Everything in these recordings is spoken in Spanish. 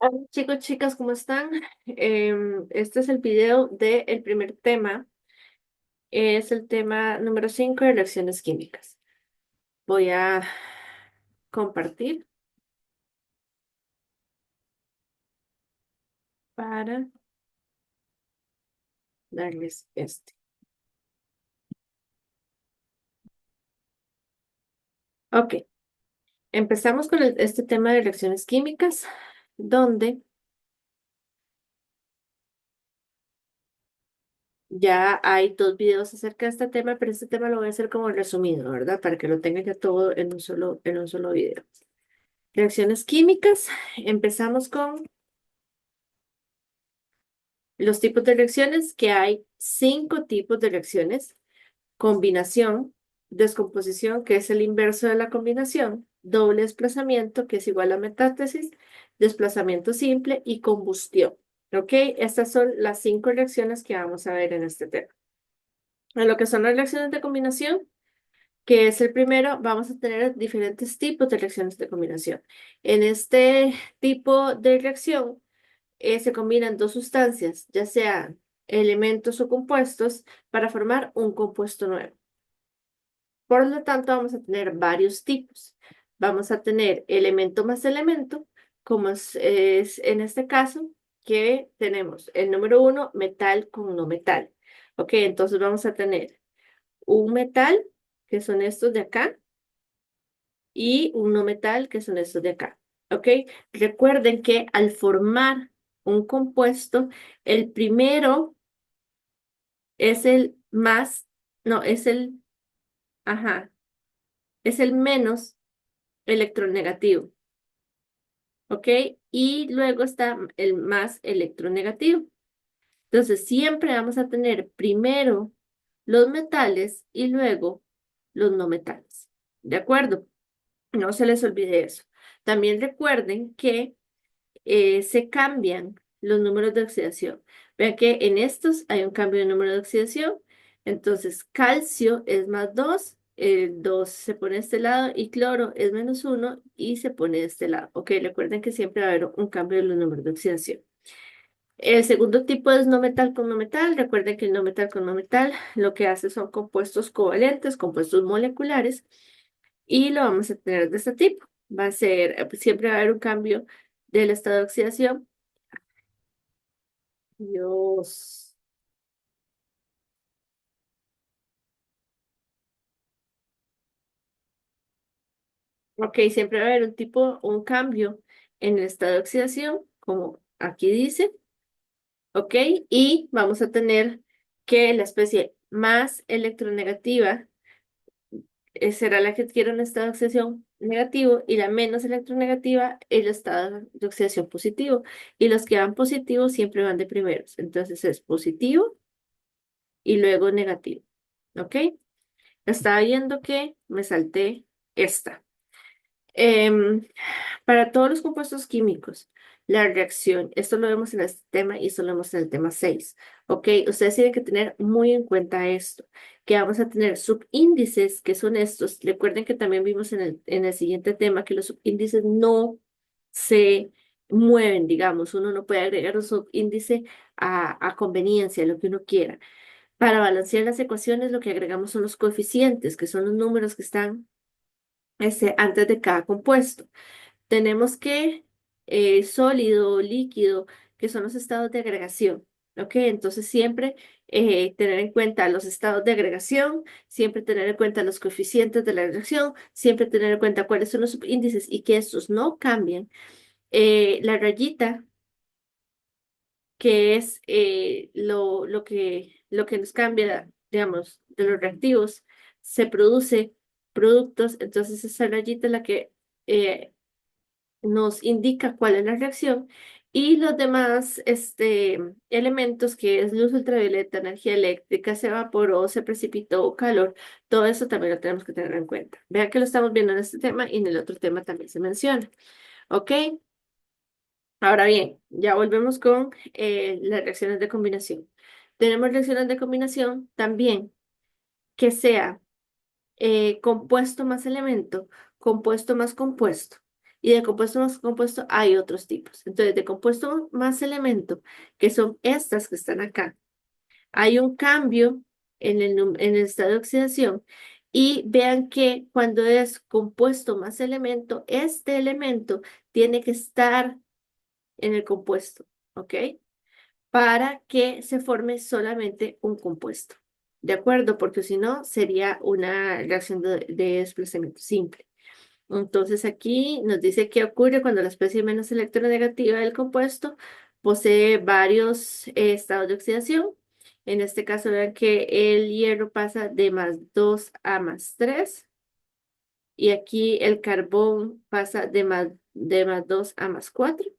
Hola, chicos, chicas, ¿cómo están? Este es el video del primer tema. Es el tema número 5 de reacciones químicas. Voy a compartir para darles este. Ok, empezamos con este tema de reacciones químicas, donde ya hay dos videos acerca de este tema, pero este tema lo voy a hacer como resumido, ¿verdad? Para que lo tengan ya todo en un solo video. Reacciones químicas, empezamos con los tipos de reacciones, que hay 5 tipos de reacciones: combinación, descomposición, que es el inverso de la combinación, doble desplazamiento, que es igual a metástasis, desplazamiento simple y combustión. ¿Ok? Estas son las 5 reacciones que vamos a ver en este tema. En lo que son las reacciones de combinación, que es el primero, vamos a tener diferentes tipos de reacciones de combinación. En este tipo de reacción, se combinan dos sustancias, ya sean elementos o compuestos, para formar un compuesto nuevo. Por lo tanto, vamos a tener varios tipos. Vamos a tener elemento más elemento, como es en este caso, que tenemos el número uno, metal con no metal. Ok, entonces vamos a tener un metal, que son estos de acá, y un no metal, que son estos de acá. ¿Ok? Recuerden que al formar un compuesto, el primero es el más, no, ajá, es el menos electronegativo. ¿Ok? Y luego está el más electronegativo. Entonces, siempre vamos a tener primero los metales y luego los no metales. ¿De acuerdo? No se les olvide eso. También recuerden que se cambian los números de oxidación. Vean que en estos hay un cambio de número de oxidación. Entonces, calcio es +2, el 2 se pone de este lado y cloro es -1 y se pone de este lado. Ok, recuerden que siempre va a haber un cambio de los números de oxidación. El segundo tipo es no metal con no metal. Recuerden que el no metal con no metal lo que hace son compuestos covalentes, compuestos moleculares, y lo vamos a tener de este tipo. Va a ser, siempre va a haber un cambio del estado de oxidación. Dios. Ok, siempre va a haber un cambio en el estado de oxidación, como aquí dice. Ok, y vamos a tener que la especie más electronegativa será la que adquiere un estado de oxidación negativo, y la menos electronegativa el estado de oxidación positivo. Y los que van positivos siempre van de primeros. Entonces es positivo y luego negativo. ¿Ok? Estaba viendo que me salté esta. Em, para todos los compuestos químicos, la reacción, esto lo vemos en este tema y esto lo vemos en el tema 6. ¿Ok? Ustedes tienen que tener muy en cuenta esto, que vamos a tener subíndices, que son estos. Recuerden que también vimos en el siguiente tema que los subíndices no se mueven, digamos. Uno no puede agregar un subíndice a conveniencia, lo que uno quiera. Para balancear las ecuaciones, lo que agregamos son los coeficientes, que son los números que están antes de cada compuesto. Tenemos que sólido, líquido, que son los estados de agregación. ¿Ok? Entonces siempre tener en cuenta los estados de agregación, siempre tener en cuenta los coeficientes de la reacción, siempre tener en cuenta cuáles son los subíndices y que estos no cambien. La rayita, que es lo que nos cambia, digamos, de los reactivos, se produce productos. Entonces esa rayita es la que eh, nos indica cuál es la reacción, y los demás elementos, que es luz ultravioleta, energía eléctrica, se evaporó, se precipitó, calor, todo eso también lo tenemos que tener en cuenta. Vean que lo estamos viendo en este tema y en el otro tema también se menciona. ¿Ok? Ahora bien, ya volvemos con las reacciones de combinación. Tenemos reacciones de combinación también que sea compuesto más elemento, compuesto más compuesto. y de compuesto más compuesto hay otros tipos. Entonces, de compuesto más elemento, que son estas que están acá, hay un cambio en el estado de oxidación y vean que cuando es compuesto más elemento, este elemento tiene que estar en el compuesto, ¿ok? Para que se forme solamente un compuesto. ¿De acuerdo? Porque si no, sería una reacción de desplazamiento simple. Entonces aquí nos dice qué ocurre cuando la especie menos electronegativa del compuesto posee varios estados de oxidación. En este caso, vean que el hierro pasa de +2 a +3 y aquí el carbón pasa de +2 a +4.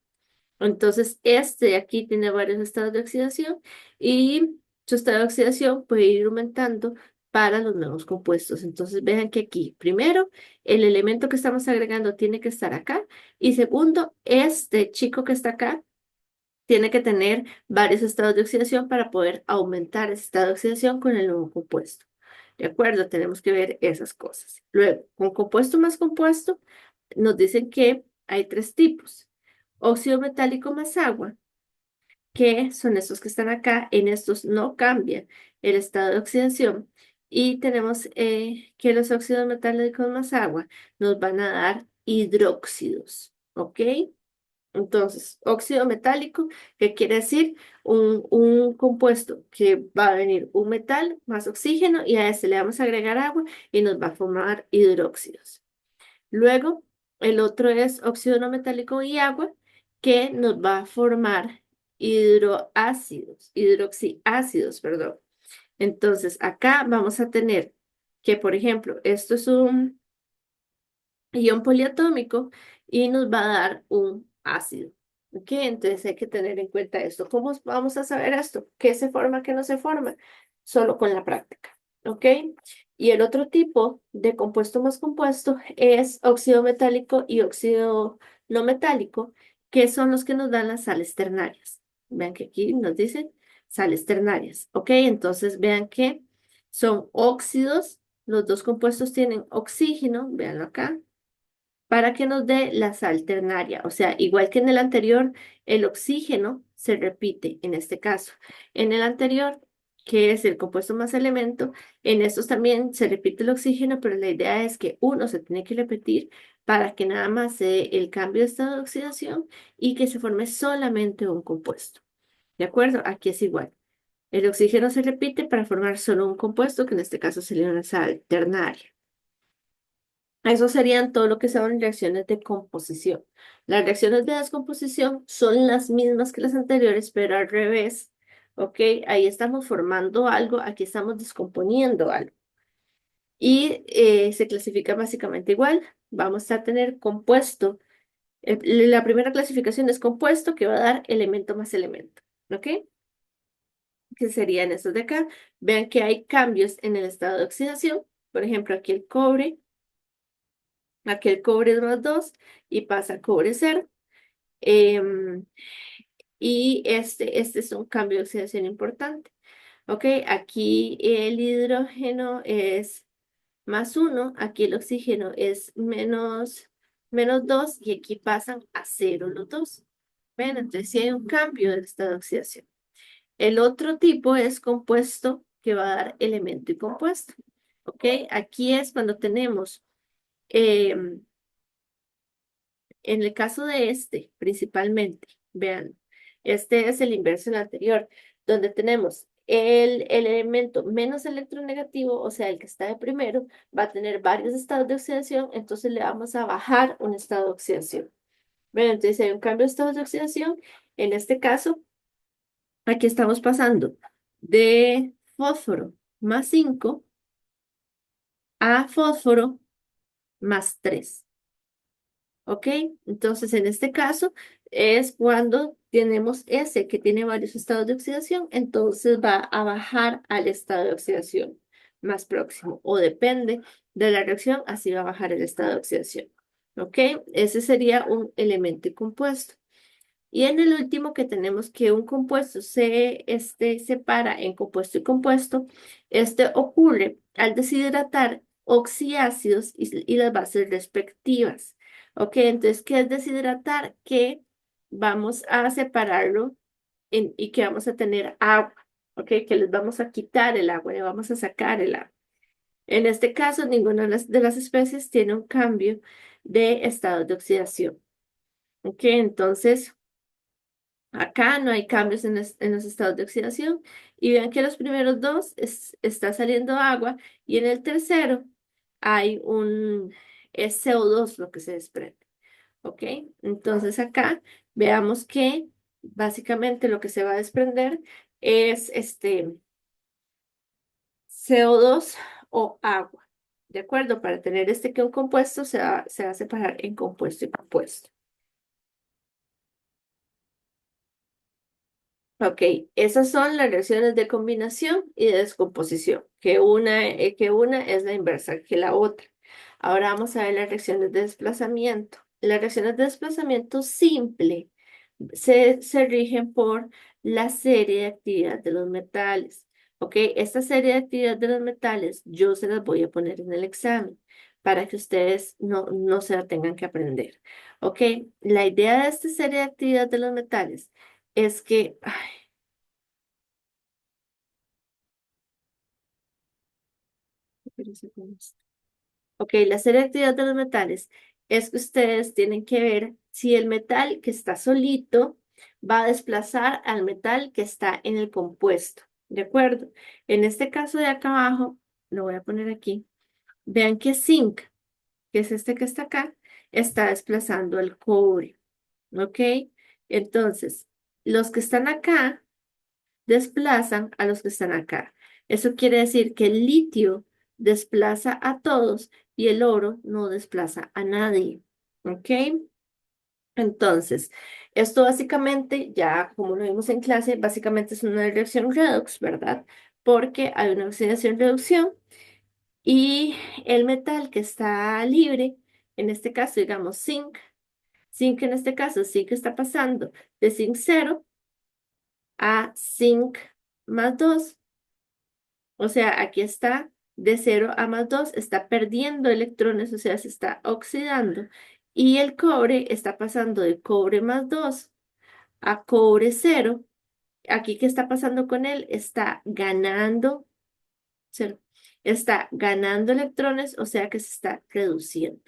Entonces, este de aquí tiene varios estados de oxidación y su estado de oxidación puede ir aumentando para los nuevos compuestos. Entonces, vean que aquí, primero, el elemento que estamos agregando tiene que estar acá y segundo, este chico que está acá tiene que tener varios estados de oxidación para poder aumentar ese estado de oxidación con el nuevo compuesto. ¿De acuerdo? Tenemos que ver esas cosas. Luego, con compuesto más compuesto, nos dicen que hay tres tipos. Óxido metálico más agua, que son estos que están acá. En estos no cambia el estado de oxidación. Y tenemos que los óxidos metálicos más agua nos van a dar hidróxidos. ¿Ok? Entonces, óxido metálico, que quiere decir un compuesto que va a venir un metal más oxígeno y a este le vamos a agregar agua y nos va a formar hidróxidos. Luego, el otro es óxido no metálico y agua, que nos va a formar hidroxiácidos, perdón. Entonces, acá vamos a tener que, por ejemplo, esto es un ion poliatómico y nos va a dar un ácido. ¿Ok? Entonces hay que tener en cuenta esto. ¿Cómo vamos a saber esto? ¿Qué se forma, qué no se forma? Solo con la práctica. ¿Ok? Y el otro tipo de compuesto más compuesto es óxido metálico y óxido no metálico, que son los que nos dan las sales ternarias. Vean que aquí nos dicen sales ternarias. ¿Ok? Entonces vean que son óxidos. Los dos compuestos tienen oxígeno, véanlo acá, para que nos dé la sal ternaria. O sea, igual que en el anterior, el oxígeno se repite en este caso. En el anterior, que es el compuesto más elemento, en estos también se repite el oxígeno, pero la idea es que uno se tiene que repetir para que nada más se dé el cambio de estado de oxidación y que se forme solamente un compuesto. ¿De acuerdo? Aquí es igual. El oxígeno se repite para formar solo un compuesto, que en este caso sería una sal ternaria. Eso serían todo lo que son reacciones de composición. Las reacciones de descomposición son las mismas que las anteriores, pero al revés. ¿Ok? Ahí estamos formando algo, aquí estamos descomponiendo algo. Y se clasifica básicamente igual. Vamos a tener compuesto. La primera clasificación es compuesto, que va a dar elemento más elemento. ¿Ok? Que serían estos de acá. Vean que hay cambios en el estado de oxidación. Por ejemplo, aquí el cobre. Aquí el cobre es +2 y pasa a cobre 0. em, y este es un cambio de oxidación importante. Ok, aquí el hidrógeno es +1, aquí el oxígeno es -2 y aquí pasan a 0 los dos. Ven, entonces sí hay un cambio del estado de oxidación. El otro tipo es compuesto, que va a dar elemento y compuesto. Ok, aquí es cuando tenemos em, en el caso de este, principalmente, vean, este es el inverso del anterior, donde tenemos el elemento menos electronegativo, o sea, el que está de primero, va a tener varios estados de oxidación, entonces le vamos a bajar un estado de oxidación. Bueno, entonces hay un cambio de estado de oxidación. En este caso, aquí estamos pasando de fósforo +5 a fósforo +3. ¿Ok? Entonces, en este caso es cuando tenemos ese que tiene varios estados de oxidación, entonces va a bajar al estado de oxidación más próximo o depende de la reacción, así va a bajar el estado de oxidación. ¿Ok? Ese sería un elemento y compuesto. Y en el último que tenemos que un compuesto se separa en compuesto y compuesto, este ocurre al deshidratar oxiácidos y las bases respectivas. Ok, entonces, ¿qué es deshidratar? Que vamos a separarlo y que vamos a tener agua, ok, que les vamos a quitar el agua, le vamos a sacar el agua. En este caso, ninguna de las especies tiene un cambio de estado de oxidación. Ok, entonces acá no hay cambios en los estados de oxidación. Y vean que los primeros dos está saliendo agua y en el tercero hay es CO2 lo que se desprende. ¿Ok? Entonces acá veamos que básicamente lo que se va a desprender es CO2 o agua. ¿De acuerdo? Para tener que un compuesto se va a separar en compuesto y compuesto. Ok, esas son las reacciones de combinación y de descomposición, que una es la inversa que la otra. Ahora vamos a ver las reacciones de desplazamiento. Las reacciones de desplazamiento simple se rigen por la serie de actividad de los metales. Ok, esta serie de actividad de los metales yo se las voy a poner en el examen para que ustedes no se la tengan que aprender. Ok, la idea de esta serie de actividad de los metales es que, ok, la selectividad de los metales es que ustedes tienen que ver si el metal que está solito va a desplazar al metal que está en el compuesto. ¿De acuerdo? En este caso de acá abajo, lo voy a poner aquí. Vean que zinc, que es este que está acá, está desplazando el cobre. ¿Ok? Entonces, los que están acá desplazan a los que están acá. Eso quiere decir que el litio desplaza a todos y el oro no desplaza a nadie. ¿Ok? Entonces, esto básicamente, ya como lo vimos en clase, básicamente es una reacción redox, ¿verdad? Porque hay una oxidación-reducción y el metal que está libre, en este caso, digamos, zinc en este caso, zinc está pasando de zinc 0 a zinc más 2. O sea, aquí está de 0 a más 2, está perdiendo electrones, o sea, se está oxidando. Y el cobre está pasando de cobre más 2 a cobre 0. Aquí, ¿qué está pasando con él? Está ganando, cero, está ganando electrones, o sea que se está reduciendo.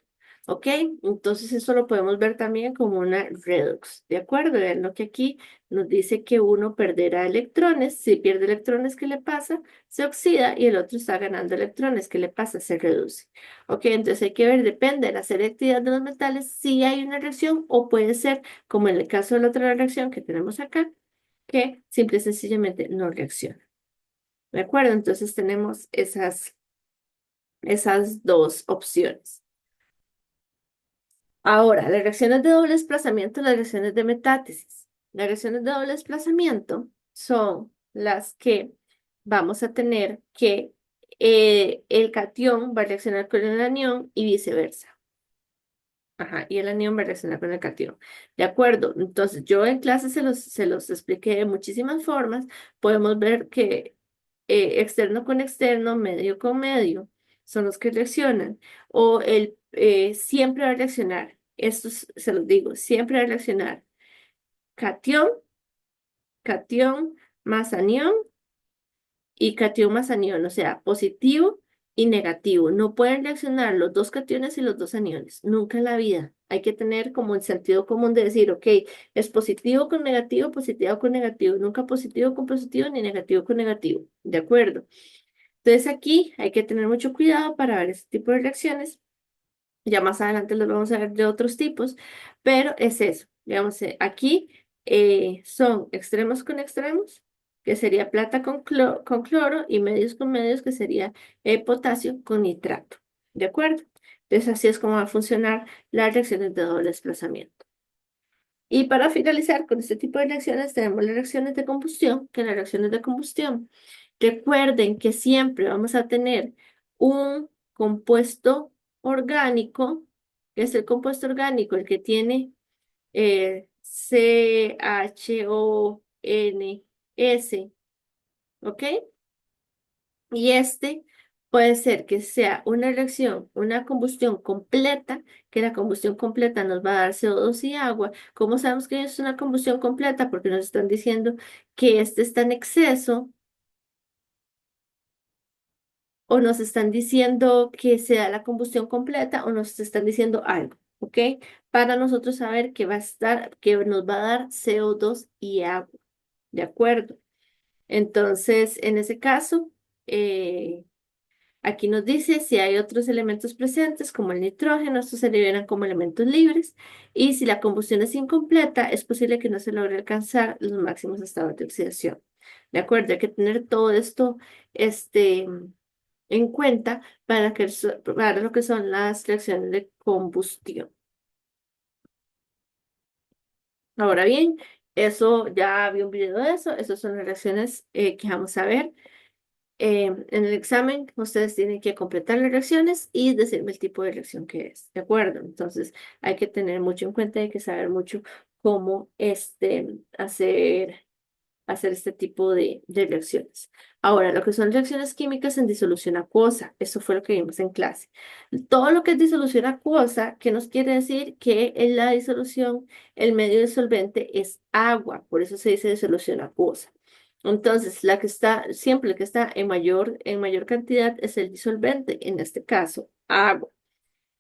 ¿Ok? Entonces eso lo podemos ver también como una redox, ¿de acuerdo? Vean lo que aquí nos dice que uno perderá electrones. Si pierde electrones, ¿qué le pasa? Se oxida y el otro está ganando electrones. ¿Qué le pasa? Se reduce. ¿Ok? Entonces hay que ver, depende de la selectividad de los metales, si hay una reacción o puede ser, como en el caso de la otra reacción que tenemos acá, que simple y sencillamente no reacciona. ¿De acuerdo? Entonces tenemos esas dos opciones. Ahora, las reacciones de doble desplazamiento, las reacciones de metátesis. Las reacciones de doble desplazamiento son las que vamos a tener que el catión va a reaccionar con el anión y viceversa. Ajá, y el anión va a reaccionar con el catión. ¿De acuerdo? Entonces, yo en clase se los expliqué de muchísimas formas. Podemos ver que externo con externo, medio con medio, son los que reaccionan. O siempre va a reaccionar, esto se los digo, siempre va a reaccionar catión, catión más anión y catión más anión, o sea, positivo y negativo. No pueden reaccionar los dos cationes y los dos aniones, nunca en la vida. Hay que tener como el sentido común de decir, ok, es positivo con negativo, nunca positivo con positivo ni negativo con negativo. ¿De acuerdo? Entonces aquí hay que tener mucho cuidado para ver este tipo de reacciones. Ya más adelante los vamos a ver de otros tipos, pero es eso. Digamos, aquí son extremos con extremos, que sería plata con cloro, y medios con medios, que sería potasio con nitrato. ¿De acuerdo? Entonces así es como va a funcionar las reacciones de doble desplazamiento. Y para finalizar con este tipo de reacciones tenemos las reacciones de combustión, que las reacciones de combustión, recuerden que siempre vamos a tener un compuesto orgánico, que es el compuesto orgánico, el que tiene CHONS, ¿ok? Y este Puede ser que sea una reacción, una combustión completa, que la combustión completa nos va a dar CO2 y agua. ¿Cómo sabemos que es una combustión completa? Porque nos están diciendo que este está en exceso o nos están diciendo que sea la combustión completa o nos están diciendo algo, ¿ok? Para nosotros saber que va a estar, que nos va a dar CO2 y agua, ¿de acuerdo? Entonces, en ese caso, eh, aquí nos dice si hay otros elementos presentes, como el nitrógeno, estos se liberan como elementos libres, y si la combustión es incompleta, es posible que no se logre alcanzar los máximos estados de oxidación. ¿De acuerdo? Hay que tener todo esto, este, en cuenta para para lo que son las reacciones de combustión. Ahora bien, eso ya vi un video de eso, esas son las reacciones que vamos a ver. En el examen, ustedes tienen que completar las reacciones y decirme el tipo de reacción que es, ¿de acuerdo? Entonces, hay que tener mucho en cuenta, hay que saber mucho cómo hacer este tipo de reacciones. Ahora, lo que son reacciones químicas en disolución acuosa, eso fue lo que vimos en clase. Todo lo que es disolución acuosa, ¿qué nos quiere decir? Que en la disolución el medio disolvente es agua, por eso se dice disolución acuosa. Entonces, siempre la que está en mayor cantidad es el disolvente, en este caso, agua.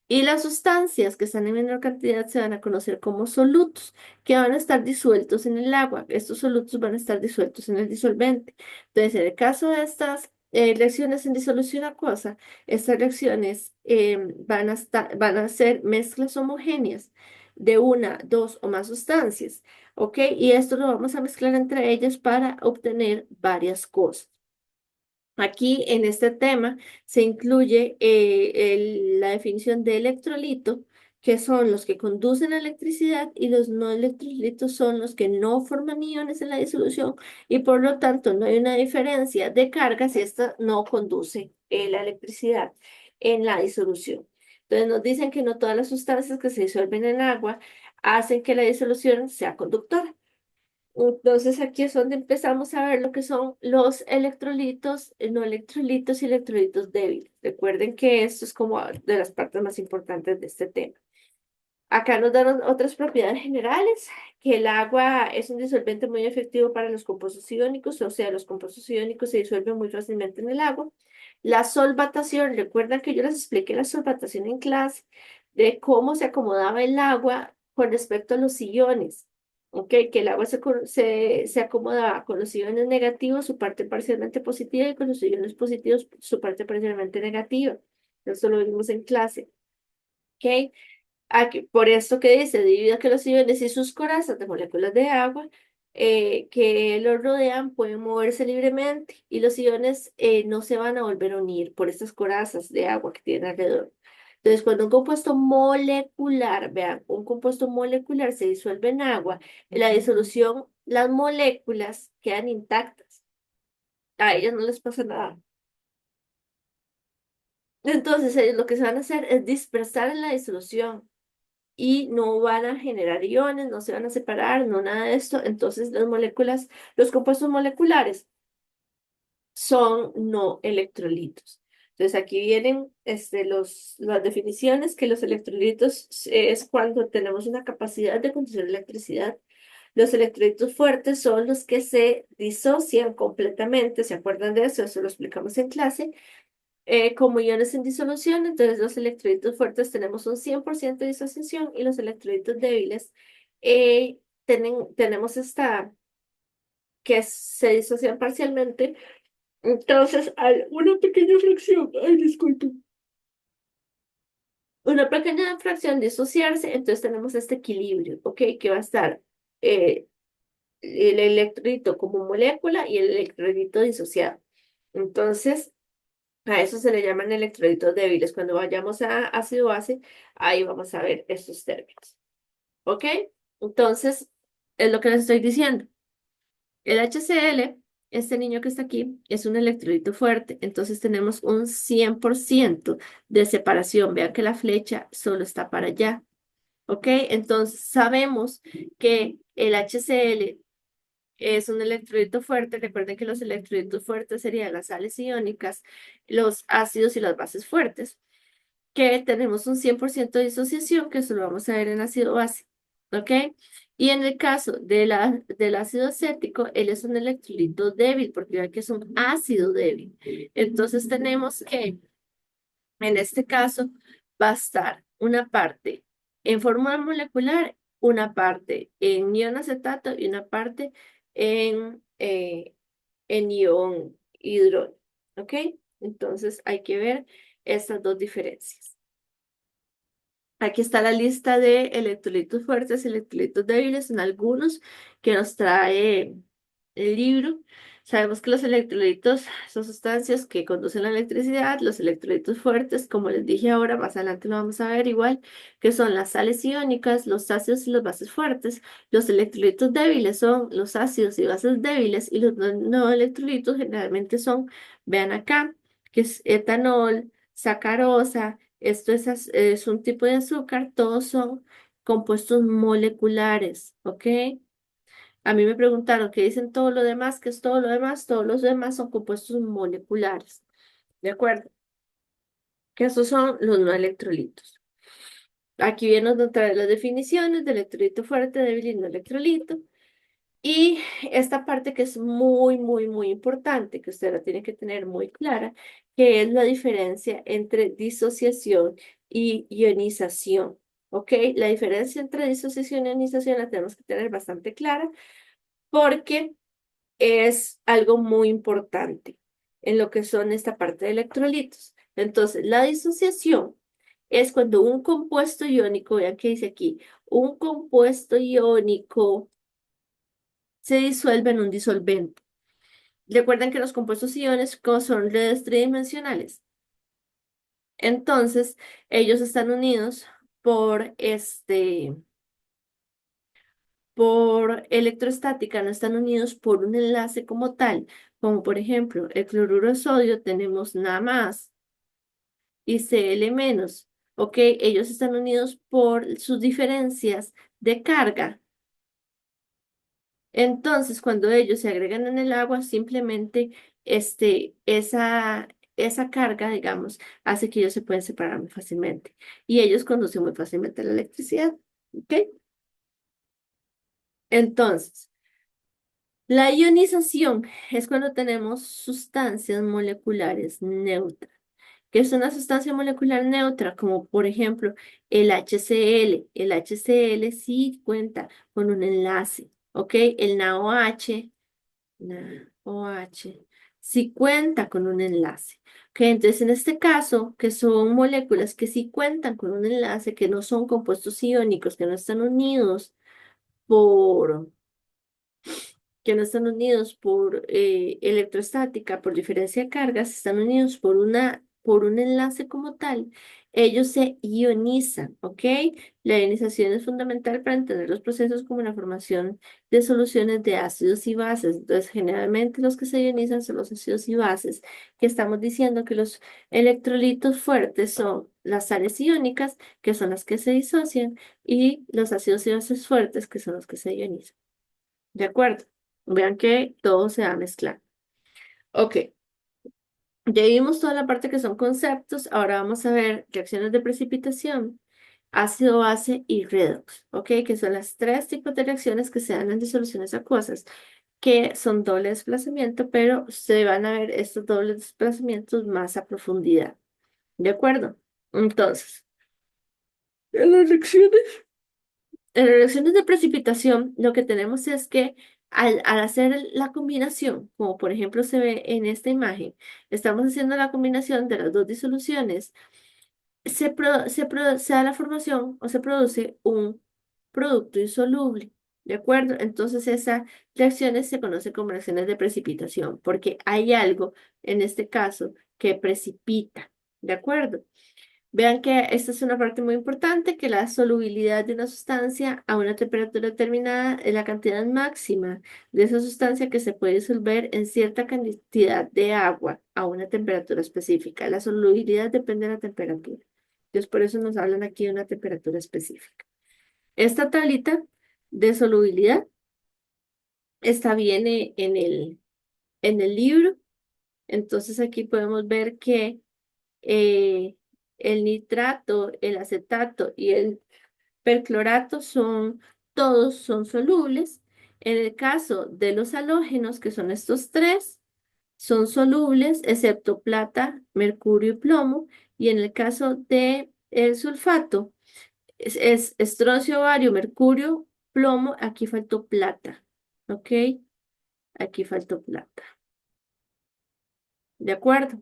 Y las sustancias que están en menor cantidad se van a conocer como solutos, que van a estar disueltos en el agua. Estos solutos van a estar disueltos en el disolvente. Entonces, en el caso de estas reacciones en disolución acuosa, estas reacciones van a ser mezclas homogéneas de una, dos o más sustancias, ¿ok? Y esto lo vamos a mezclar entre ellas para obtener varias cosas. Aquí en este tema se incluye la definición de electrolito, que son los que conducen a electricidad y los no electrolitos son los que no forman iones en la disolución y por lo tanto no hay una diferencia de carga si esta no conduce la electricidad en la disolución. Entonces nos dicen que no todas las sustancias que se disuelven en agua hacen que la disolución sea conductora. Entonces aquí es donde empezamos a ver lo que son los electrolitos, no electrolitos y electrolitos débiles. Recuerden que esto es como de las partes más importantes de este tema. Acá nos dan otras propiedades generales, que el agua es un disolvente muy efectivo para los compuestos iónicos, o sea, los compuestos iónicos se disuelven muy fácilmente en el agua. La solvatación, recuerdan que yo les expliqué la solvatación en clase, de cómo se acomodaba el agua con respecto a los iones. Ok, que el agua se acomodaba con los iones negativos, su parte parcialmente positiva, y con los iones positivos, su parte parcialmente negativa. Eso lo vimos en clase. Ok, por esto que dice, debido a que los iones y sus corazas de moléculas de agua que los rodean pueden moverse libremente y los iones no se van a volver a unir por estas corazas de agua que tienen alrededor. Entonces, cuando un compuesto molecular, vean, un compuesto molecular se disuelve en agua, en la disolución, las moléculas quedan intactas. A ellas no les pasa nada. Entonces, ellos lo que se van a hacer es dispersar en la disolución y no van a generar iones, no se van a separar, no nada de esto. Entonces las moléculas, los compuestos moleculares son no electrolitos. Entonces aquí vienen las definiciones que los electrolitos es cuando tenemos una capacidad de conducir electricidad. Los electrolitos fuertes son los que se disocian completamente, ¿se acuerdan de eso? Eso lo explicamos en clase como iones en disolución, entonces los electrolitos fuertes tenemos un 100% de disociación y los electrolitos débiles tenemos que se disocian parcialmente. Entonces, una pequeña fracción, ay, disculpe, una pequeña fracción disociarse, entonces tenemos este equilibrio, ¿ok? Que va a estar eh, el electrolito como molécula y el electrolito disociado. Entonces, a eso se le llaman electrolitos débiles. Cuando vayamos a ácido base, ahí vamos a ver estos términos. ¿Ok? Entonces, es lo que les estoy diciendo. El HCl, este niño que está aquí, es un electrolito fuerte. Entonces tenemos un 100% de separación. Vean que la flecha solo está para allá. ¿Ok? Entonces sabemos que el HCl es un electrolito fuerte. Recuerden que los electrolitos fuertes serían las sales iónicas, los ácidos y las bases fuertes, que tenemos un 100% de disociación, que eso lo vamos a ver en ácido base, ¿ok? Y en el caso del ácido acético, él es un electrolito débil, porque ya que es un ácido débil. Entonces tenemos que, en este caso, va a estar una parte en fórmula molecular, una parte en ion acetato y una parte en ion hidrógeno, ¿ok? Entonces hay que ver estas dos diferencias. Aquí está la lista de electrolitos fuertes y electrolitos débiles, son algunos que nos trae el libro. Sabemos que los electrolitos son sustancias que conducen la electricidad. Los electrolitos fuertes, como les dije ahora, más adelante lo vamos a ver igual, que son las sales iónicas, los ácidos y las bases fuertes. Los electrolitos débiles son los ácidos y bases débiles, y los no electrolitos generalmente son, vean acá, que es etanol, sacarosa. Esto es un tipo de azúcar, todos son compuestos moleculares, ¿ok? A mí me preguntaron qué dicen todo lo demás, qué es todo lo demás. Todos los demás son compuestos moleculares, ¿de acuerdo? Que esos son los no electrolitos. Aquí vienen otra vez las definiciones de electrolito fuerte, débil y no electrolito. Y esta parte que es muy, muy, muy importante, que usted la tiene que tener muy clara, que es la diferencia entre disociación y ionización. ¿Ok? La diferencia entre disociación y ionización la tenemos que tener bastante clara porque es algo muy importante en lo que son esta parte de electrolitos. Entonces, la disociación es cuando un compuesto iónico, vean que dice aquí, un compuesto iónico se disuelve en un disolvente. Recuerden que los compuestos iónicos son redes tridimensionales. Entonces, ellos están unidos por por electrostática, no están unidos por un enlace como tal, como por ejemplo el cloruro de sodio, tenemos nada más y Cl menos, ¿ok? Ellos están unidos por sus diferencias de carga. Entonces, cuando ellos se agregan en el agua, simplemente esa carga, digamos, hace que ellos se pueden separar muy fácilmente. Y ellos conducen muy fácilmente la electricidad. ¿Ok? Entonces, la ionización es cuando tenemos sustancias moleculares neutras. ¿Qué es una sustancia molecular neutra? Como por ejemplo el HCl. El HCl sí cuenta con un enlace. ¿Ok? El NaOH. La OH sí cuenta con un enlace. Ok, entonces en este caso, que son moléculas que sí cuentan con un enlace, que no son compuestos iónicos, por, que no están unidos por electrostática, por diferencia de cargas, están unidos por un enlace como tal, ellos se ionizan, ¿ok? La ionización es fundamental para entender los procesos como la formación de soluciones de ácidos y bases. Entonces, generalmente los que se ionizan son los ácidos y bases, que estamos diciendo que los electrolitos fuertes son las sales iónicas, que son las que se disocian, y los ácidos y bases fuertes, que son los que se ionizan. ¿De acuerdo? Vean que todo se va a mezclar. Ok, ya vimos toda la parte que son conceptos. Ahora vamos a ver reacciones de precipitación, ácido base y redox. Ok, que son las tres tipos de reacciones que se dan en disoluciones acuosas, que son doble desplazamiento, pero se van a ver estos dobles desplazamientos más a profundidad. ¿De acuerdo? Entonces, en las reacciones. En las reacciones de precipitación, lo que tenemos es que al hacer la combinación, como por ejemplo se ve en esta imagen, estamos haciendo la combinación de las dos disoluciones, se da la formación o se produce un producto insoluble, ¿de acuerdo? Entonces esas reacciones se conocen como reacciones de precipitación, porque hay algo, en este caso, que precipita, ¿de acuerdo? Vean que esta es una parte muy importante, que la solubilidad de una sustancia a una temperatura determinada es la cantidad máxima de esa sustancia que se puede disolver en cierta cantidad de agua a una temperatura específica. La solubilidad depende de la temperatura. Entonces, por eso nos hablan aquí de una temperatura específica. Esta tablita de solubilidad Esta viene en el libro. Entonces aquí podemos ver que eh, el nitrato, el acetato y el perclorato todos son solubles. En el caso de los halógenos, que son estos tres, son solubles, excepto plata, mercurio y plomo. Y en el caso de el sulfato, es estroncio, bario, mercurio, plomo, aquí faltó plata. ¿Ok? Aquí faltó plata. ¿De acuerdo?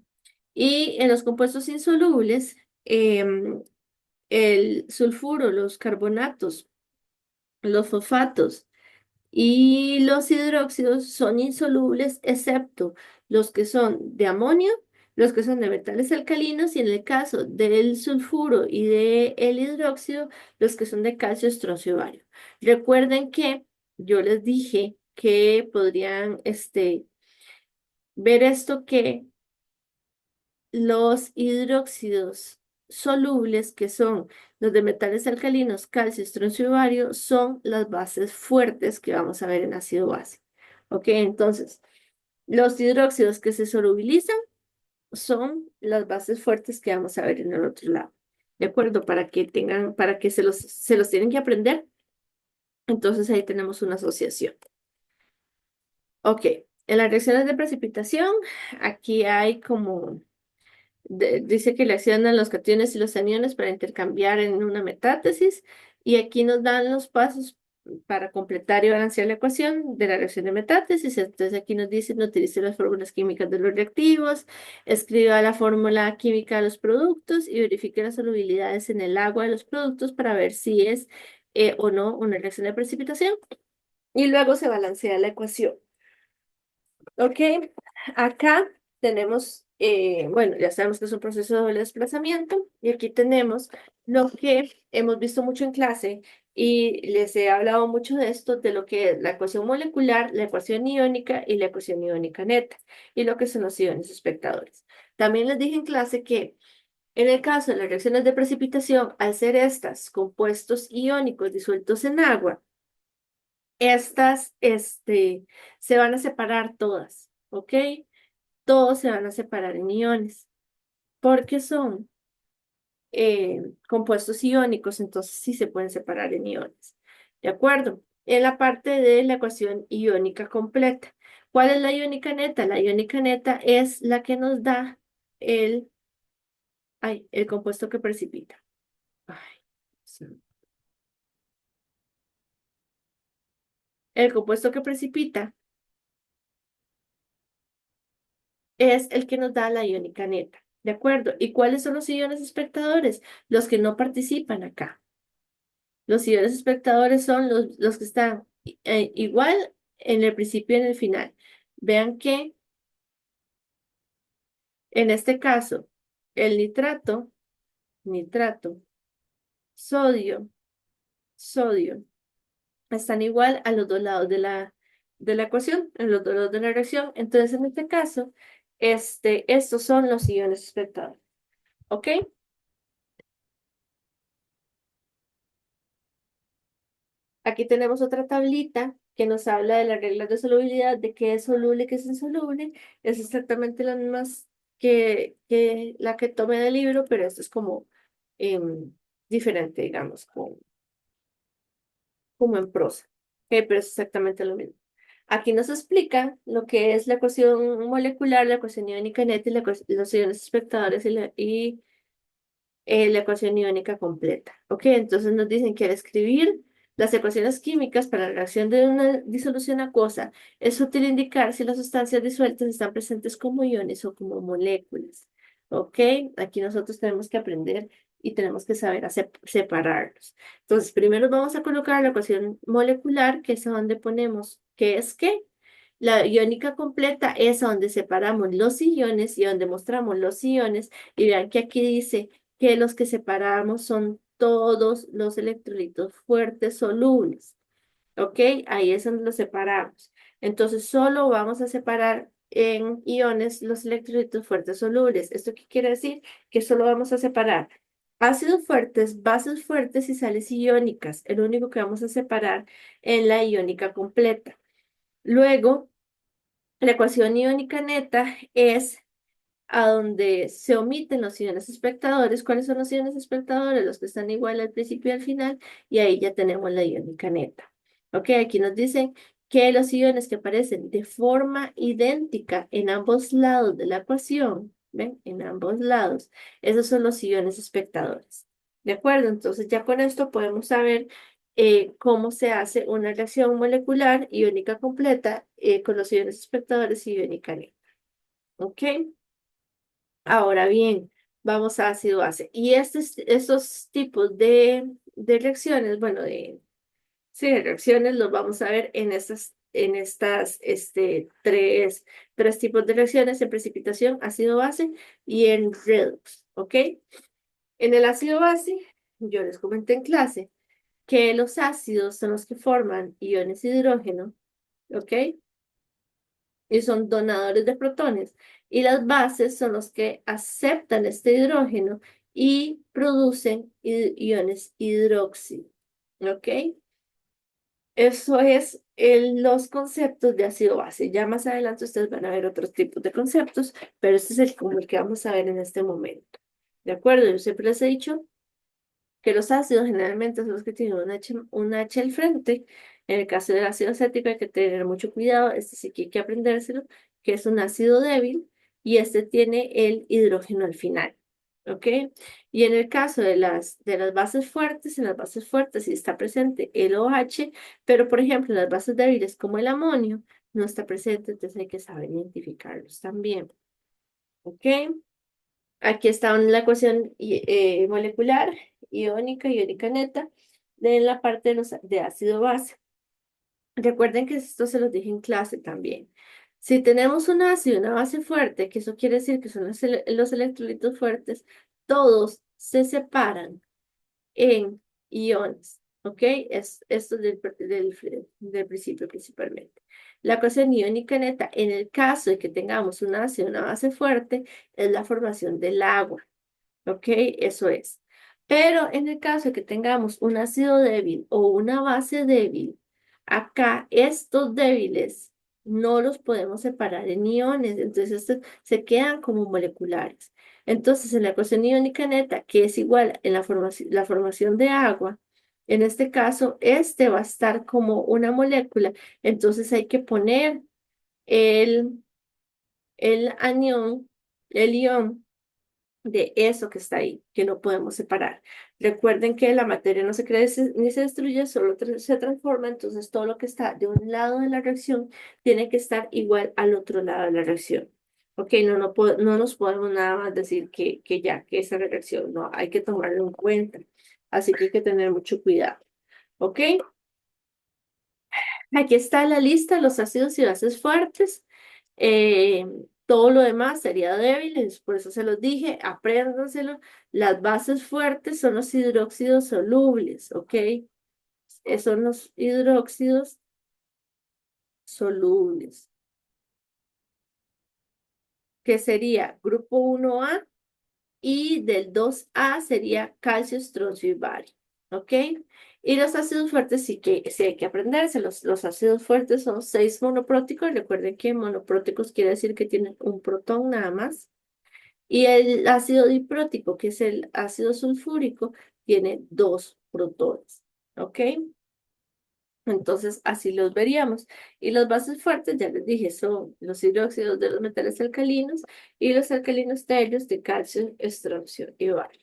Y en los compuestos insolubles, el sulfuro, los carbonatos, los fosfatos y los hidróxidos son insolubles, excepto los que son de amonio, los que son de metales alcalinos y en el caso del sulfuro y del hidróxido, los que son de calcio, estroncio y bario. Recuerden que yo les dije que podrían ver esto que los hidróxidos solubles, que son los de metales alcalinos, calcio, estroncio y bario, son las bases fuertes que vamos a ver en ácido base. Ok, entonces, los hidróxidos que se solubilizan son las bases fuertes que vamos a ver en el otro lado. ¿De acuerdo? Para que tengan, para que se los tienen que aprender. Entonces ahí tenemos una asociación. Ok, en las reacciones de precipitación, aquí hay como dice que le accionan los cationes y los aniones para intercambiar en una metátesis y aquí nos dan los pasos para completar y balancear la ecuación de la reacción de metátesis. Entonces aquí nos dice, no utilice las fórmulas químicas de los reactivos, escriba la fórmula química de los productos y verifique las solubilidades en el agua de los productos para ver si es o no una reacción de precipitación y luego se balancea la ecuación. Ok, acá tenemos, bueno, ya sabemos que es un proceso de doble desplazamiento y aquí tenemos lo que hemos visto mucho en clase y les he hablado mucho de esto, de lo que es la ecuación molecular, la ecuación iónica y la ecuación iónica neta y lo que son los iones espectadores. También les dije en clase que en el caso de las reacciones de precipitación, al ser estas compuestos iónicos disueltos en agua, estas, se van a separar todas, ¿ok? Todos se van a separar en iones, porque son compuestos iónicos, entonces sí se pueden separar en iones, ¿de acuerdo? En la parte de la ecuación iónica completa. ¿Cuál es la iónica neta? La iónica neta es la que nos da el, el compuesto que precipita. Ay, sí. El compuesto que precipita es el que nos da la iónica neta. ¿De acuerdo? ¿Y cuáles son los iones espectadores? Los que no participan acá. Los iones espectadores son los que están igual en el principio y en el final. Vean que en este caso, el nitrato, sodio, sodio, están igual a los dos lados de la ecuación, en los dos lados de la reacción. Entonces, en este caso, estos son los iones espectadores. ¿Ok? Aquí tenemos otra tablita que nos habla de las reglas de solubilidad, de qué es soluble y qué es insoluble. Es exactamente la misma que la que tomé del libro, pero esto es como diferente, digamos, como en prosa. Pero es exactamente lo mismo. Aquí nos explica lo que es la ecuación molecular, la ecuación iónica neta y los iones espectadores la ecuación iónica completa. ¿Ok? Entonces nos dicen que al escribir las ecuaciones químicas para la reacción de una disolución acuosa es útil indicar si las sustancias disueltas están presentes como iones o como moléculas. ¿Ok? Aquí nosotros tenemos que aprender y tenemos que saber separarlos. Entonces, primero vamos a colocar la ecuación molecular, que es a donde ponemos qué es qué. La iónica completa es a donde separamos los iones y donde mostramos los iones. Y vean que aquí dice que los que separamos son todos los electrolitos fuertes solubles. ¿Ok? Ahí es donde los separamos. Entonces, solo vamos a separar en iones los electrolitos fuertes solubles. ¿Esto qué quiere decir? Que solo vamos a separar ácidos fuertes, bases fuertes y sales iónicas. El único que vamos a separar en la iónica completa. Luego, la ecuación iónica neta es a donde se omiten los iones espectadores. ¿Cuáles son los iones espectadores? Los que están igual al principio y al final, y ahí ya tenemos la iónica neta. Ok, aquí nos dicen que los iones que aparecen de forma idéntica en ambos lados de la ecuación, ¿ven? En ambos lados, esos son los iones espectadores. ¿De acuerdo? Entonces ya con esto podemos saber cómo se hace una reacción molecular iónica completa con los iones espectadores y iónica neta. ¿Ok? Ahora bien, vamos a ácido-base. Y estos tipos de reacciones, bueno, sí, de reacciones los vamos a ver en estas tres tipos de reacciones, en precipitación, ácido-base y en redox, ¿ok? En el ácido-base, yo les comenté en clase que los ácidos son los que forman iones hidrógeno, ¿ok? Y son donadores de protones. Y las bases son los que aceptan este hidrógeno y producen iones hidróxido. ¿Ok? Eso es los conceptos de ácido base. Ya más adelante ustedes van a ver otros tipos de conceptos, pero este es el como el que vamos a ver en este momento. ¿De acuerdo? Yo siempre les he dicho que los ácidos generalmente son los que tienen un H al frente. En el caso del ácido acético hay que tener mucho cuidado, este sí que hay que aprendérselo, que es un ácido débil y este tiene el hidrógeno al final. ¿Ok? Y en el caso de las bases fuertes, en las bases fuertes sí está presente el OH, pero por ejemplo en las bases débiles como el amonio no está presente, entonces hay que saber identificarlos también. ¿Ok? Aquí está la ecuación molecular, iónica neta, de la parte de ácido base. Recuerden que esto se los dije en clase también. Si tenemos un ácido y una base fuerte, que eso quiere decir que son los electrolitos fuertes, todos se separan en iones, ¿ok? Esto del principio principalmente. La ecuación iónica neta, en el caso de que tengamos un ácido y una base fuerte, es la formación del agua. ¿Ok? Eso es. Pero en el caso de que tengamos un ácido débil o una base débil, acá estos débiles no los podemos separar en iones, entonces estos se quedan como moleculares. Entonces, en la ecuación iónica neta, que es igual en la formación de agua, en este caso, este va a estar como una molécula, entonces hay que poner el, el anión, el ión de eso que está ahí, que no podemos separar. Recuerden que la materia no se crea ni se destruye, solo se transforma, entonces todo lo que está de un lado de la reacción tiene que estar igual al otro lado de la reacción. Ok, no nos podemos nada más decir que ya, que esa reacción, no, hay que tomarlo en cuenta. Así que hay que tener mucho cuidado. Ok, aquí está la lista, los ácidos y bases fuertes. Eh, Todo lo demás sería débil, por eso se los dije, apréndanselo. Las bases fuertes son los hidróxidos solubles, ¿ok? Son los hidróxidos solubles, que sería grupo 1A y del 2A sería calcio, estroncio y bario, ¿ok? Y los ácidos fuertes sí hay que aprendérselos. Los ácidos fuertes son 6 monopróticos. Recuerden que monopróticos quiere decir que tienen un protón nada más. Y el ácido diprótico, que es el ácido sulfúrico, tiene 2 protones. ¿Ok? Entonces, así los veríamos. Y las bases fuertes, ya les dije, son los hidróxidos de los metales alcalinos y los alcalinos terios de calcio, estroncio y bario.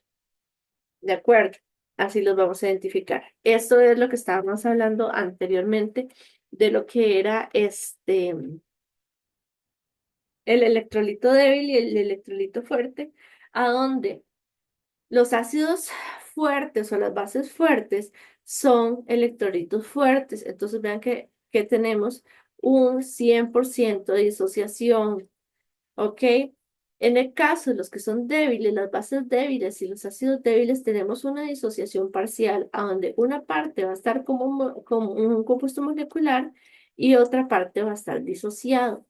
¿De acuerdo? Así los vamos a identificar. Esto es lo que estábamos hablando anteriormente de lo que era el electrolito débil y el electrolito fuerte, a donde los ácidos fuertes o las bases fuertes son electrolitos fuertes. Entonces vean que tenemos un 100% de disociación, ¿ok? En el caso de los que son débiles, las bases débiles y los ácidos débiles, tenemos una disociación parcial, a donde una parte va a estar como un compuesto molecular y otra parte va a estar disociado.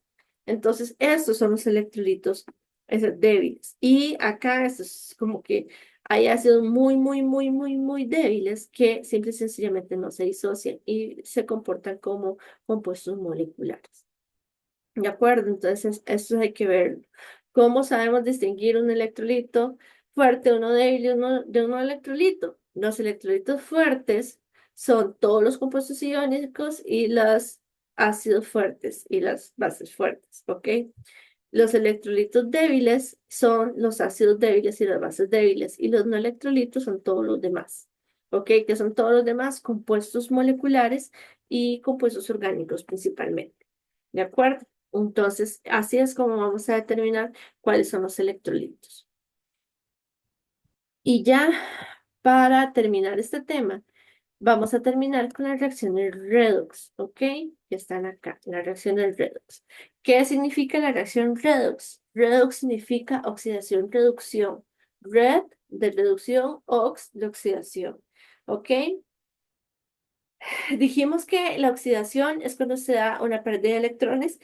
Entonces, estos son los electrolitos débiles. Y acá, esto es como que Hay ácidos muy débiles que simple y sencillamente no se disocian y se comportan como compuestos moleculares. ¿De acuerdo? Entonces, eso hay que verlo. ¿Cómo sabemos distinguir un electrolito fuerte, uno débil de un electrolito? Los electrolitos fuertes son todos los compuestos iónicos y los ácidos fuertes y las bases fuertes, ¿ok? Los electrolitos débiles son los ácidos débiles y las bases débiles, y los no electrolitos son todos los demás, ¿ok? Que son todos los demás compuestos moleculares y compuestos orgánicos principalmente, ¿de acuerdo? Entonces, así es como vamos a determinar cuáles son los electrolitos. Y ya para terminar este tema, vamos a terminar con las reacciones redox, ¿ok? Que están acá, las reacciones redox. ¿Qué significa la reacción redox? Redox significa oxidación-reducción. Red de reducción, ox de oxidación, ¿ok? Dijimos que la oxidación es cuando se da una pérdida de electrones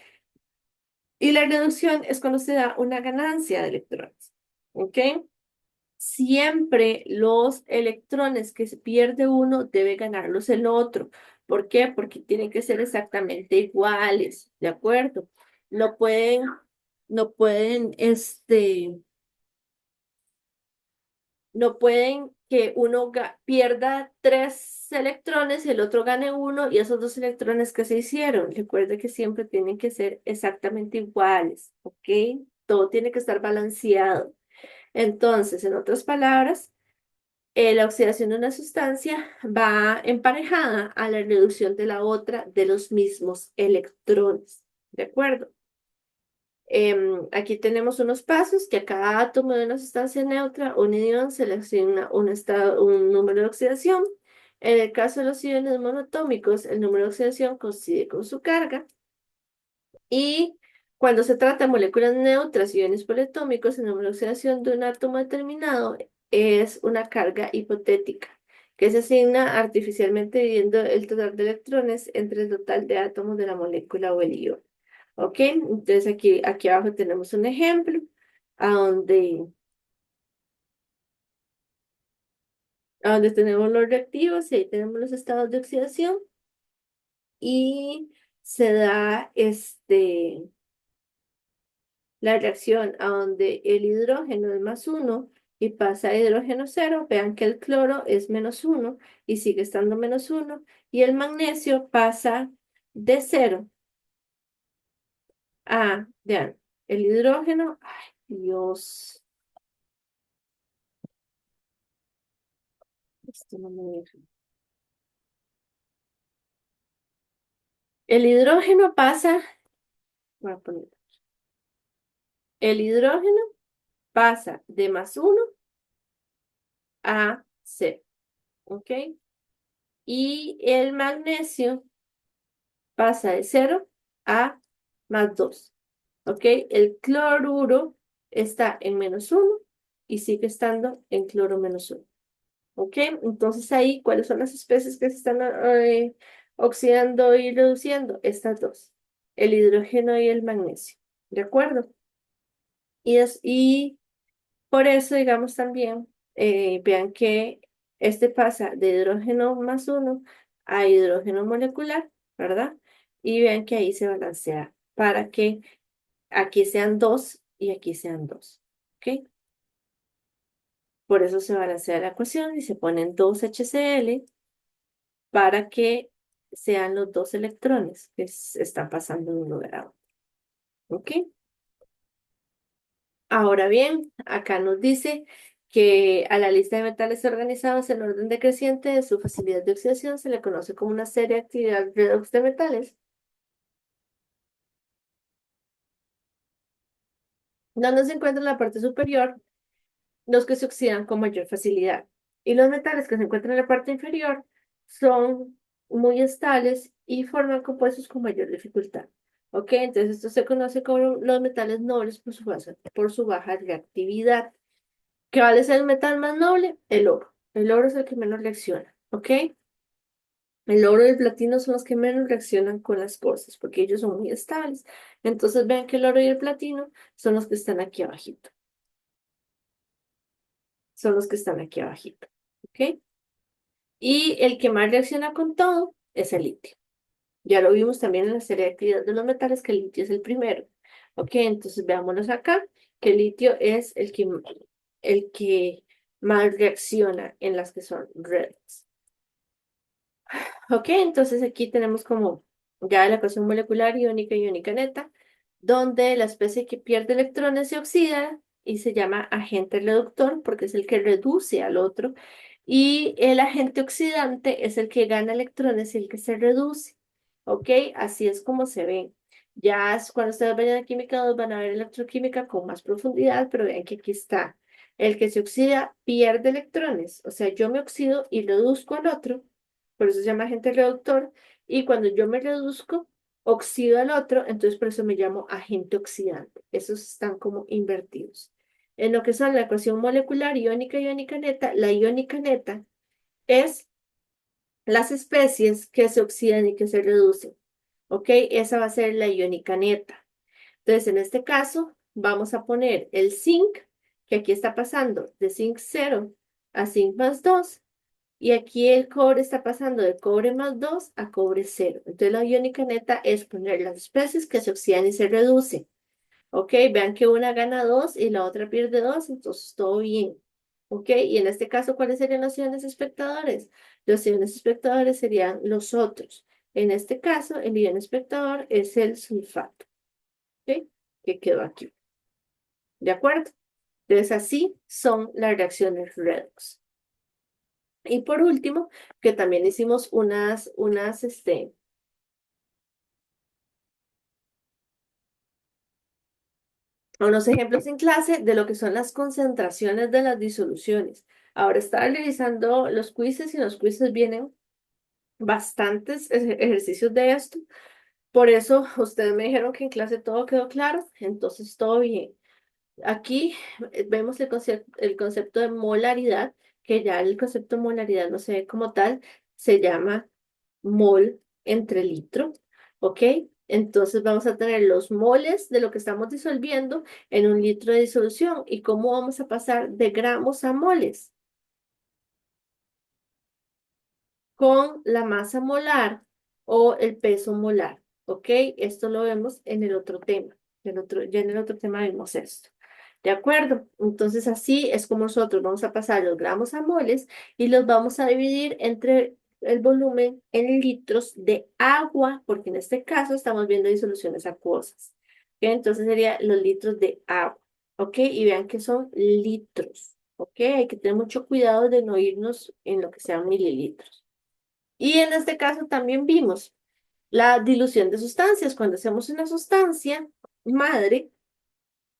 y la reducción es cuando se da una ganancia de electrones, ¿ok? Siempre los electrones que se pierde uno debe ganarlos el otro. ¿Por qué? Porque tienen que ser exactamente iguales, ¿de acuerdo? No pueden, no pueden, no pueden que uno pierda 3 electrones y el otro gane uno y esos 2 electrones que se hicieron. Recuerde que siempre tienen que ser exactamente iguales, ¿ok? Todo tiene que estar balanceado. Entonces, en otras palabras, la oxidación de una sustancia va emparejada a la reducción de la otra de los mismos electrones. ¿De acuerdo? Aquí tenemos unos pasos que a cada átomo de una sustancia neutra, un ion se le asigna un número de oxidación. En el caso de los iones monotómicos, el número de oxidación coincide con su carga. Y cuando se trata de moléculas neutras y iones poliatómicos, el número de oxidación de un átomo determinado es una carga hipotética que se asigna artificialmente dividiendo el total de electrones entre el total de átomos de la molécula o el ion. ¿Ok? Entonces aquí abajo tenemos un ejemplo a donde, a donde tenemos los reactivos y ahí tenemos los estados de oxidación y se da la reacción a donde el hidrógeno es +1 y pasa a hidrógeno cero, vean que el cloro es -1 y sigue estando -1 y el magnesio pasa de 0 a, vean, el hidrógeno, ay Dios, esto no me deja. El hidrógeno pasa, voy a poner, el hidrógeno pasa de +1 a 0, ¿ok? Y el magnesio pasa de 0 a +2. ¿Ok? El cloruro está en -1 y sigue estando en cloro -1. ¿Ok? Entonces ahí, ¿cuáles son las especies que se están oxidando y reduciendo? Estas dos, el hidrógeno y el magnesio. ¿De acuerdo? Y por eso, digamos también, vean que este pasa de hidrógeno +1 a hidrógeno molecular, ¿verdad? Y vean que ahí se balancea para que aquí sean 2 y aquí sean 2. ¿Ok? Por eso se balancea la ecuación y se ponen 2 HCl para que sean los 2 electrones que están pasando de un lugar a otro. ¿Ok? Ahora bien, acá nos dice que a la lista de metales organizados en orden decreciente de su facilidad de oxidación se le conoce como una serie de actividad redox de metales, donde se encuentra en la parte superior los que se oxidan con mayor facilidad. Y los metales que se encuentran en la parte inferior son muy estables y forman compuestos con mayor dificultad. ¿Ok? Entonces esto se conoce como los metales nobles por su baja reactividad. ¿Qué vale ser el metal más noble? El oro. El oro es el que menos reacciona. ¿Ok? El oro y el platino son los que menos reaccionan con las cosas porque ellos son muy estables. Entonces vean que el oro y el platino son los que están aquí abajito. son los que están aquí abajito. ¿Ok? Y el que más reacciona con todo es el litio. Ya lo vimos también en la serie de actividad de los metales, que el litio es el primero. Ok, entonces veámonos acá, que el litio es el que más reacciona en las que son redox. Ok, entonces aquí tenemos como ya la ecuación molecular iónica y iónica neta, donde la especie que pierde electrones se oxida y se llama agente reductor porque es el que reduce al otro, y el agente oxidante es el que gana electrones y el que se reduce. Ok, así es como se ve. Ya cuando ustedes vayan a química 2 van a ver electroquímica con más profundidad, pero vean que aquí está. El que se oxida pierde electrones, o sea, yo me oxido y reduzco al otro, por eso se llama agente reductor, y cuando yo me reduzco, oxido al otro, entonces por eso me llamo agente oxidante. Esos están como invertidos. En lo que son la ecuación molecular iónica y iónica neta, la iónica neta es las especies que se oxidan y que se reducen. ¿Ok? Esa va a ser la iónica neta. Entonces, en este caso, vamos a poner el zinc, que aquí está pasando de zinc 0 a zinc más 2. Y aquí el cobre está pasando de cobre más 2 a cobre 0. Entonces la iónica neta es poner las especies que se oxidan y se reducen. Ok, vean que una gana 2 y la otra pierde 2, entonces todo bien. Ok, y en este caso, ¿cuáles serían los iones espectadores? Los iones espectadores serían los otros. En este caso, el ion espectador es el sulfato. Ok, que quedó aquí. ¿De acuerdo? Entonces así son las reacciones redox. Y por último, que también hicimos unos ejemplos en clase de lo que son las concentraciones de las disoluciones. Ahora estaba revisando los quizzes y los quizzes vienen bastantes ejercicios de esto. Por eso ustedes me dijeron que en clase todo quedó claro, entonces todo bien. Aquí vemos el concepto de molaridad, que ya el concepto de molaridad no se ve como tal, se llama mol entre litro, ¿ok? Entonces vamos a tener los moles de lo que estamos disolviendo en un litro de disolución. ¿Y cómo vamos a pasar de gramos a moles? Con la masa molar o el peso molar, ¿ok? Esto lo vemos en el otro tema. Ya en el otro tema vimos esto. ¿De acuerdo? Entonces así es como nosotros vamos a pasar los gramos a moles y los vamos a dividir entre el volumen en litros de agua, porque en este caso estamos viendo disoluciones acuosas. ¿Ok? Entonces sería los litros de agua. ¿Ok? Y vean que son litros. ¿Ok? Hay que tener mucho cuidado de no irnos en lo que sean mililitros. Y en este caso también vimos la dilución de sustancias. Cuando hacemos una sustancia madre,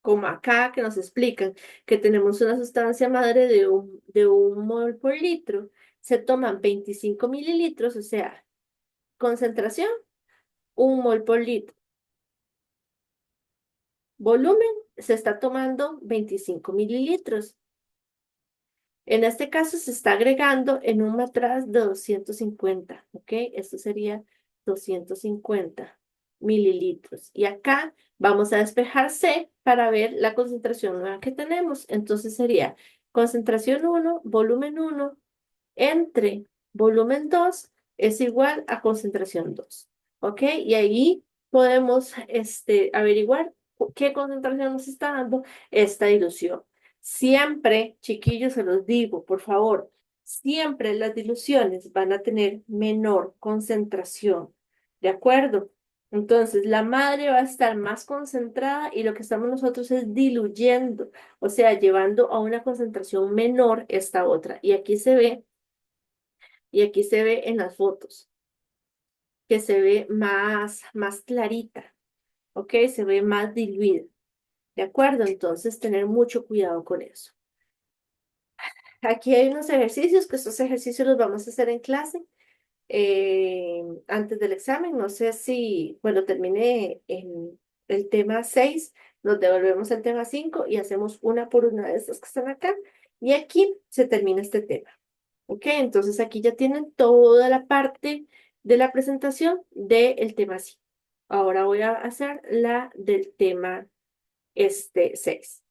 como acá que nos explican que tenemos una sustancia madre de un mol por litro, se toman 25 mililitros, o sea, concentración, un mol por litro. Volumen, se está tomando 25 mililitros. En este caso se está agregando en un matraz de 250, ¿ok? Esto sería 250 mililitros. Y acá vamos a despejar C para ver la concentración nueva que tenemos. Entonces sería concentración 1, volumen 1, entre volumen 2 es igual a concentración 2. ¿Ok? Y ahí podemos averiguar qué concentración nos está dando esta dilución. Siempre, chiquillos, se los digo, por favor, siempre las diluciones van a tener menor concentración. ¿De acuerdo? Entonces, la madre va a estar más concentrada y lo que estamos nosotros es diluyendo, o sea, llevando a una concentración menor esta otra. Y aquí se ve en las fotos, que se ve más clarita, ¿ok? Se ve más diluida, ¿de acuerdo? Entonces, tener mucho cuidado con eso. Aquí hay unos ejercicios, que estos ejercicios los vamos a hacer en clase antes del examen. No sé si cuando termine el tema 6 nos devolvemos al tema 5 y hacemos una por una de estas que están acá. Y aquí se termina este tema. Ok, entonces aquí ya tienen toda la parte de la presentación del tema 5. Ahora voy a hacer la del tema 6.